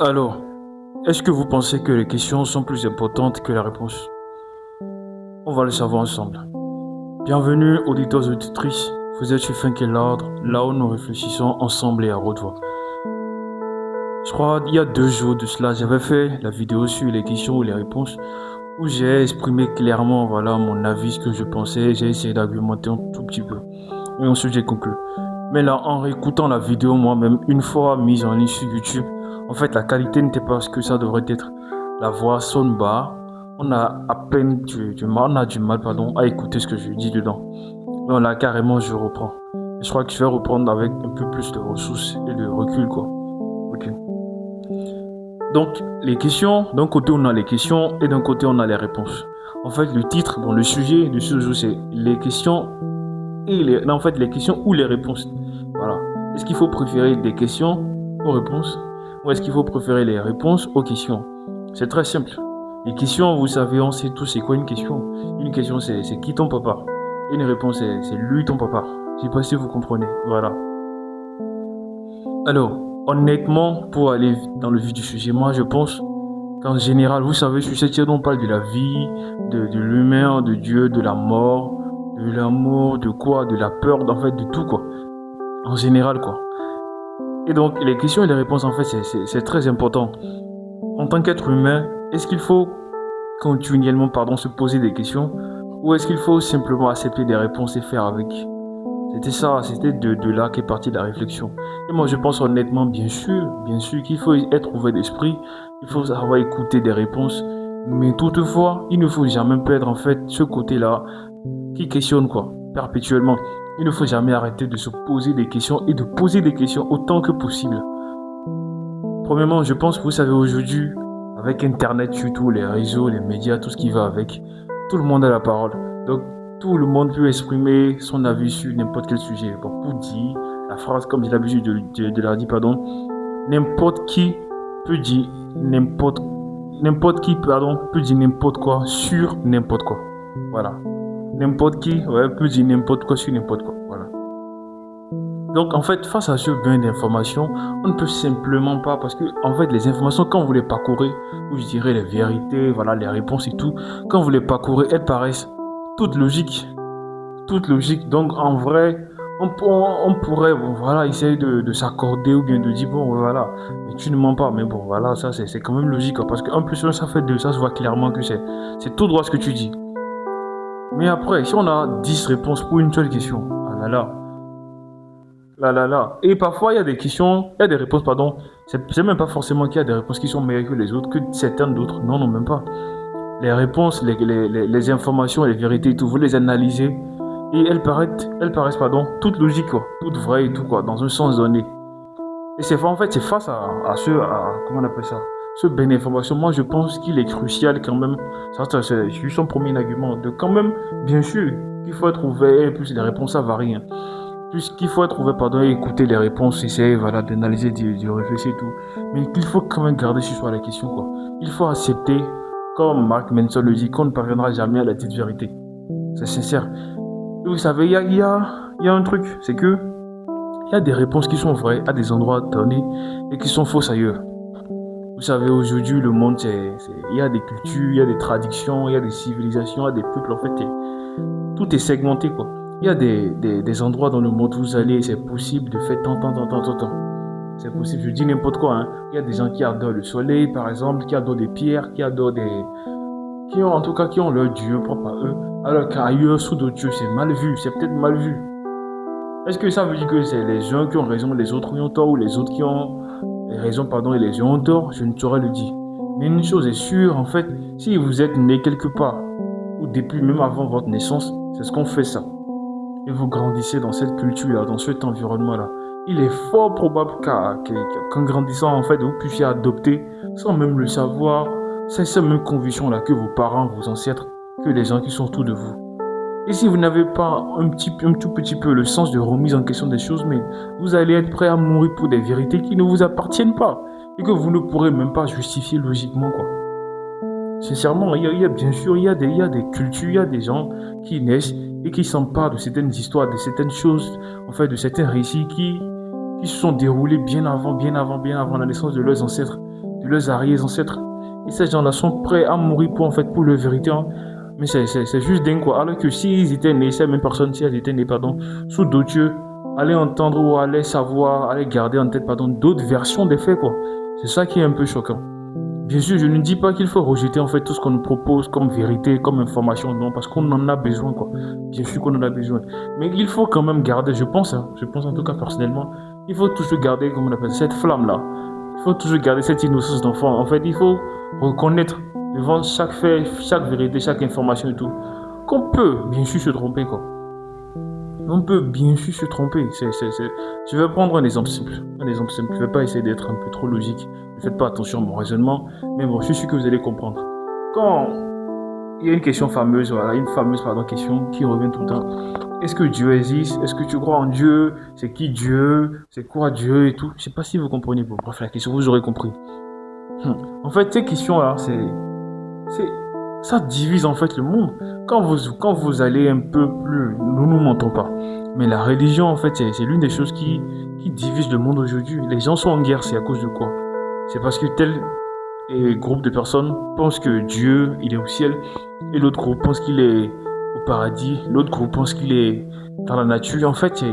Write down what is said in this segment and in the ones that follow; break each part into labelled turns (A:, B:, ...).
A: Alors, est-ce que vous pensez que les questions sont plus importantes que les réponses? On va le savoir ensemble. Bienvenue, auditeurs et auditrices. Vous êtes sur Funky Loud, là où nous réfléchissons ensemble et à haute voix. Je crois il y a 2 jours de cela, j'avais fait la vidéo sur les questions ou les réponses où j'ai exprimé clairement mon avis, ce que je pensais. J'ai essayé d'argumenter un tout petit peu. Et ensuite, j'ai conclu. Mais là, en réécoutant la vidéo moi-même, une fois mise en ligne sur YouTube, en fait, la qualité n'était pas ce que ça devrait être. La voix sonne bas. On a à peine du mal à écouter ce que je dis dedans. Donc là, carrément, je reprends. Et je crois que je vais reprendre avec un peu plus de ressources et de recul, quoi. Ok. Donc, les questions, d'un côté, on a les questions et d'un côté, on a les réponses. En fait, le titre, le sujet de ce jour, c'est les questions les questions ou les réponses. Voilà. Est-ce qu'il faut préférer des questions aux réponses ou est-ce qu'il faut préférer les réponses aux questions? C'est très simple. Les questions, vous savez, on sait tous c'est quoi une question. Une question, c'est qui ton papa? Et une réponse, c'est lui ton papa. Je sais pas si vous comprenez. Voilà. Alors, honnêtement, pour aller dans le vif du sujet, moi, je pense qu'en général, vous savez, sur cette chaîne, on parle de la vie, de l'humain, de Dieu, de la mort, de l'amour, de quoi, de la peur, en fait, de tout, quoi. En général, quoi. Et donc, les questions et les réponses, en fait, c'est très important. En tant qu'être humain, est-ce qu'il faut continuellement, se poser des questions ou est-ce qu'il faut simplement accepter des réponses et faire avec? C'était de là qu'est partie la réflexion. Et moi, je pense honnêtement, bien sûr qu'il faut être ouvert d'esprit, il faut savoir écouter des réponses, mais toutefois, il ne faut jamais perdre, en fait, ce côté-là qui questionne, quoi, perpétuellement. Il ne faut jamais arrêter de se poser des questions et de poser des questions autant que possible. Premièrement, je pense que vous savez aujourd'hui, avec Internet, surtout les réseaux, les médias, tout ce qui va avec, tout le monde a la parole. Donc, tout le monde peut exprimer son avis sur n'importe quel sujet. Bon, pour dire la phrase, comme j'ai l'habitude de la dire, n'importe qui peut dire peut dire n'importe quoi sur n'importe quoi. Voilà. N'importe qui peut dire n'importe quoi sur n'importe quoi. Voilà. Donc, en fait, face à ce bain d'informations, on ne peut simplement pas, parce que, en fait, les informations, quand vous les parcourez, ou je dirais les vérités, les réponses et tout, quand vous les parcourez, elles paraissent toutes logiques. Donc, en vrai, on pourrait, essayer de s'accorder ou bien de dire, mais tu ne mens pas. Mais ça, c'est quand même logique, parce qu'en plus, ça fait deux, ça se voit clairement que c'est tout droit ce que tu dis. Mais après, si on a 10 réponses pour une seule question, Et parfois, il y a des questions, il y a des réponses, C'est même pas forcément qu'il y a des réponses qui sont meilleures que les autres, que certaines d'autres. Non, même pas. Les réponses, les informations, les vérités et tout, vous les analysez et elles paraissent, toutes logiques, quoi, toutes vraies et tout, quoi, dans un sens donné. Et c'est face comment on appelle ça, ce bain d'informations, moi je pense qu'il est crucial quand même, c'est juste son premier argument, de quand même, bien sûr, qu'il faut être ouvert, et plus les réponses ça varie, hein. Plus qu'il faut être ouvert, et écouter les réponses, essayer, d'analyser, de réfléchir et tout, mais qu'il faut quand même garder sur soi la question, quoi. Il faut accepter, comme Mark Manson le dit, qu'on ne parviendra jamais à la petite vérité. C'est sincère. Et vous savez, il y a un truc, c'est que il y a des réponses qui sont vraies à des endroits donnés et qui sont fausses ailleurs. Vous savez, aujourd'hui, le monde, il y a des cultures, il y a des traditions, il y a des civilisations, il y a des peuples, en fait, tout est segmenté, quoi. Il y a des endroits dans le monde où vous allez, c'est possible de faire tant. C'est possible, je dis n'importe quoi, hein. Il y a des gens qui adorent le soleil, par exemple, qui adorent des pierres, qui ont leur dieu propre à eux, alors qu'ailleurs, sous d'autres dieux, c'est mal vu, c'est peut-être mal vu. Est-ce que ça veut dire que c'est les uns qui ont raison, les autres qui ont tort, ou les autres qui ont raison, et les uns ont tort? Je ne saurais le dire. Mais une chose est sûre, en fait, si vous êtes né quelque part, ou depuis même avant votre naissance, c'est ce qu'on fait ça. Et vous grandissez dans cette culture-là, dans cet environnement-là. Il est fort probable qu'en grandissant, en fait, vous puissiez adopter, sans même le savoir, cette même conviction-là que vos parents, vos ancêtres, que les gens qui sont autour de vous. Et si vous n'avez pas un tout petit peu le sens de remise en question des choses, mais vous allez être prêt à mourir pour des vérités qui ne vous appartiennent pas et que vous ne pourrez même pas justifier logiquement, quoi. Sincèrement, il y a bien sûr, il y a des cultures, il y a des gens qui naissent et qui s'emparent de certaines histoires, de certaines choses, en fait, de certains récits qui se sont déroulés bien avant la naissance de leurs ancêtres. de leurs arrière-ancêtres. Et ces gens-là sont prêts à mourir pour leur vérité. Hein. Mais c'est juste dingue, quoi. Alors que s'ils étaient nés, ces mêmes personnes, si elles étaient nées, sous d'autres dieux, allaient entendre ou allaient savoir, allaient garder en tête, d'autres versions des faits, quoi. C'est ça qui est un peu choquant. Bien sûr, je ne dis pas qu'il faut rejeter, en fait, tout ce qu'on nous propose comme vérité, comme information, non, parce qu'on en a besoin, quoi. Bien sûr qu'on en a besoin. Mais il faut quand même garder, je pense en tout cas personnellement, il faut toujours garder, comme on appelle, cette flamme-là. Il faut toujours garder cette innocence d'enfant. En fait, il faut reconnaître devant chaque fait, chaque vérité, chaque information et tout, qu'on peut bien sûr se tromper, quoi. On peut bien sûr se tromper. Je vais prendre un exemple simple. Je ne vais pas essayer d'être un peu trop logique. Ne faites pas attention à mon raisonnement. Mais bon, je suis sûr que vous allez comprendre. Quand il y a une question fameuse, voilà, question qui revient tout le temps. Est-ce que Dieu existe? Est-ce que tu crois en Dieu? C'est qui Dieu? C'est quoi Dieu et tout? Je ne sais pas si vous comprenez. Bon, bref, la question, vous aurez compris. En fait, ces questions-là, ça divise en fait le monde. Quand vous allez un peu plus, nous ne mentons pas. Mais la religion, en fait, c'est l'une des choses qui divise le monde aujourd'hui. Les gens sont en guerre, c'est à cause de quoi? C'est parce que tel groupe de personnes pense que Dieu, il est au ciel, et l'autre groupe pense qu'il est au paradis, l'autre groupe pense qu'il est dans la nature. En fait,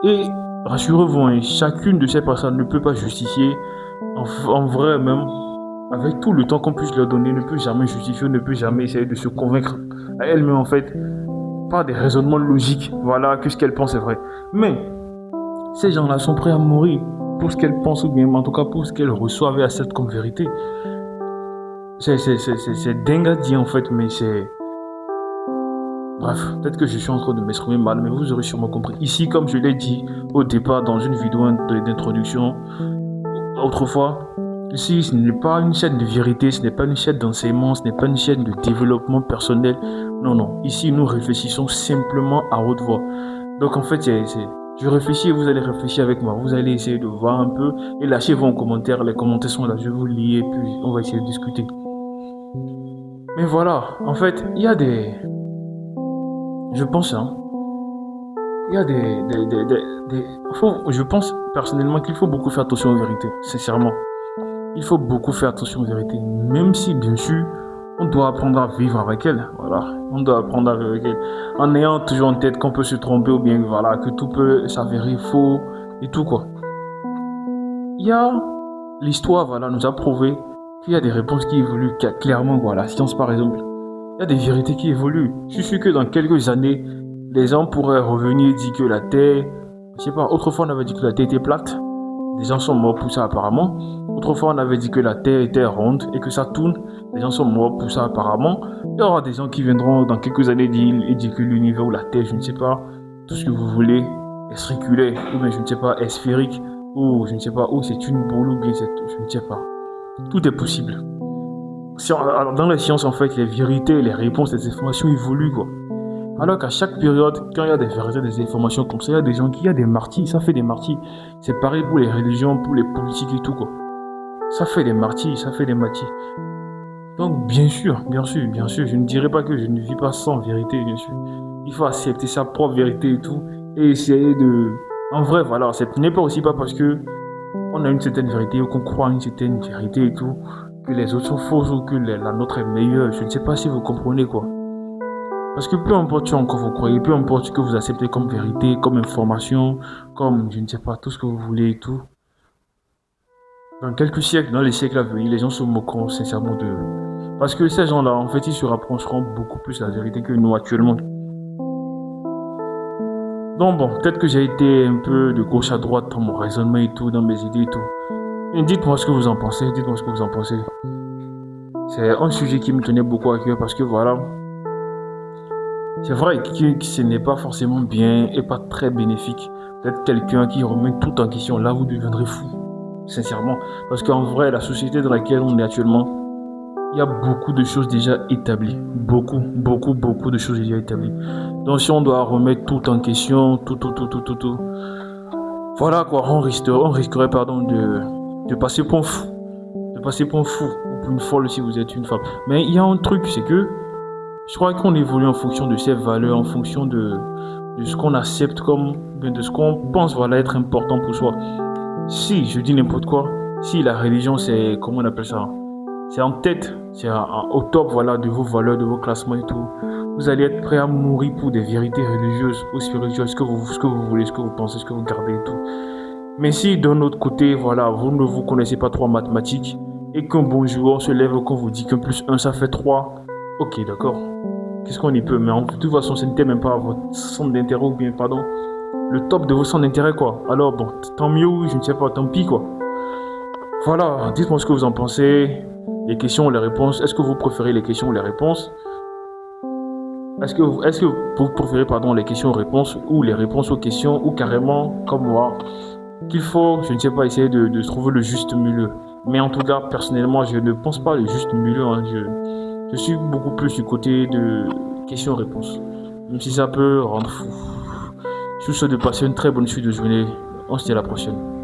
A: et rassurez-vous, hein, chacune de ces personnes ne peut pas justifier, en vrai même, avec tout le temps qu'on puisse leur donner, ne peut jamais justifier, ne peut jamais essayer de se convaincre à elle-même, en fait, par des raisonnements logiques, voilà, que ce qu'elle pense est vrai. Mais ces gens-là sont prêts à mourir pour ce qu'elles pensent, ou bien en tout cas pour ce qu'elles reçoivent et acceptent comme vérité. C'est dingue à dire en fait, mais c'est... Bref, peut-être que je suis en train de m'exprimer mal, mais vous aurez sûrement compris. Ici, comme je l'ai dit au départ dans une vidéo d'introduction, autrefois, ici, ce n'est pas une chaîne de vérité, ce n'est pas une chaîne d'enseignement, ce n'est pas une chaîne de développement personnel. Non. Ici, nous réfléchissons simplement à haute voix. Donc, en fait, je réfléchis et vous allez réfléchir avec moi. Vous allez essayer de voir un peu et lâchez vos commentaires. Les commentaires sont là, je vous lis et puis on va essayer de discuter. Mais voilà, en fait, il y a des... Je pense, il y a je pense personnellement qu'il faut beaucoup faire attention aux vérités, sincèrement. Il faut beaucoup faire attention aux vérités, même si, bien sûr, on doit apprendre à vivre avec elles. Voilà, on doit apprendre à vivre avec elles. En ayant toujours en tête qu'on peut se tromper ou bien voilà, que tout peut s'avérer faux et tout quoi. Il y a l'histoire, voilà, nous a prouvé qu'il y a des réponses qui évoluent clairement, quoi. La science par exemple. Il y a des vérités qui évoluent. Je suis sûr que dans quelques années, les gens pourraient revenir et dire que la Terre, je sais pas, autrefois on avait dit que la Terre était plate. Des gens sont morts pour ça apparemment. Autrefois on avait dit que la Terre était ronde et que ça tourne. Des gens sont morts pour ça apparemment. Il y aura des gens qui viendront dans quelques années dire que l'univers ou la Terre, je ne sais pas, tout ce que vous voulez, est circulaire, ou bien je ne sais pas, est sphérique, ou je ne sais pas, ou c'est une boule, ou bien je ne sais pas. Tout est possible. Alors, dans les sciences, en fait, les vérités, les réponses, les informations évoluent, quoi. Alors qu'à chaque période, quand il y a des vérités, des informations comme ça, il y a des gens qui, ont des martyrs, ça fait des martyrs. C'est pareil pour les religions, pour les politiques et tout, quoi. Ça fait des martyrs. Donc, bien sûr, je ne dirais pas que je ne vis pas sans vérité, bien sûr. Il faut accepter sa propre vérité et tout, et essayer de... En vrai, voilà, ce n'est pas aussi pas parce que on a une certaine vérité ou qu'on croit à une certaine vérité et tout, que les autres sont fausses ou que la nôtre est meilleure. Je ne sais pas si vous comprenez, quoi. Parce que peu importe ce en quoi vous croyez, peu importe ce que vous acceptez comme vérité, comme information, comme, je ne sais pas, tout ce que vous voulez et tout. Dans quelques siècles, dans les siècles à venir, les gens se moqueront sincèrement d'eux. Parce que ces gens-là, en fait, ils se rapprocheront beaucoup plus de la vérité que nous actuellement. Donc bon, peut-être que j'ai été un peu de gauche à droite dans mon raisonnement et tout, dans mes idées et tout. Et dites-moi ce que vous en pensez, C'est un sujet qui me tenait beaucoup à cœur parce que voilà, c'est vrai que ce n'est pas forcément bien et pas très bénéfique d'être quelqu'un qui remet tout en question. Là, vous deviendrez fou, sincèrement. Parce qu'en vrai, la société dans laquelle on est actuellement, il y a beaucoup de choses déjà établies. Beaucoup de choses déjà établies. Donc si on doit remettre tout en question, tout. Voilà quoi, on risquerait de passer pour un fou. Ou pour une folle si vous êtes une femme. Mais il y a un truc, c'est que je crois qu'on évolue en fonction de ses valeurs, en fonction de ce qu'on accepte comme, de ce qu'on pense voilà, être important pour soi. Si, je dis n'importe quoi, Si la religion, c'est, comment on appelle ça? C'est en tête, c'est au top, voilà, de vos valeurs, de vos classements et tout. Vous allez être prêt à mourir pour des vérités religieuses ou spirituelles, ce que vous voulez, ce que vous pensez, ce que vous gardez et tout. Mais si d'un autre côté, voilà, vous ne vous connaissez pas trop en mathématiques et qu'un bon joueur se lève qu'on vous dit qu'un plus un ça fait 3, ok, d'accord. Qu'est-ce qu'on y peut? Mais de toute façon, ce n'était même pas votre centre d'intérêt ou bien, pardon, le top de vos centres d'intérêt, quoi. Alors, bon, tant mieux, je ne sais pas, tant pis, quoi. Voilà, dites-moi ce que vous en pensez. Les questions, les réponses. Est-ce que vous préférez les questions ou les réponses? Est-ce que vous préférez, pardon, les questions-réponses ou les réponses aux questions ou carrément, comme moi, qu'il faut, je ne sais pas, essayer de trouver le juste milieu. Mais en tout cas, personnellement, je ne pense pas le juste milieu. Hein. Je suis beaucoup plus du côté de questions-réponses. Même si ça peut rendre fou. Je vous souhaite de passer une très bonne suite de journée. On se dit à la prochaine.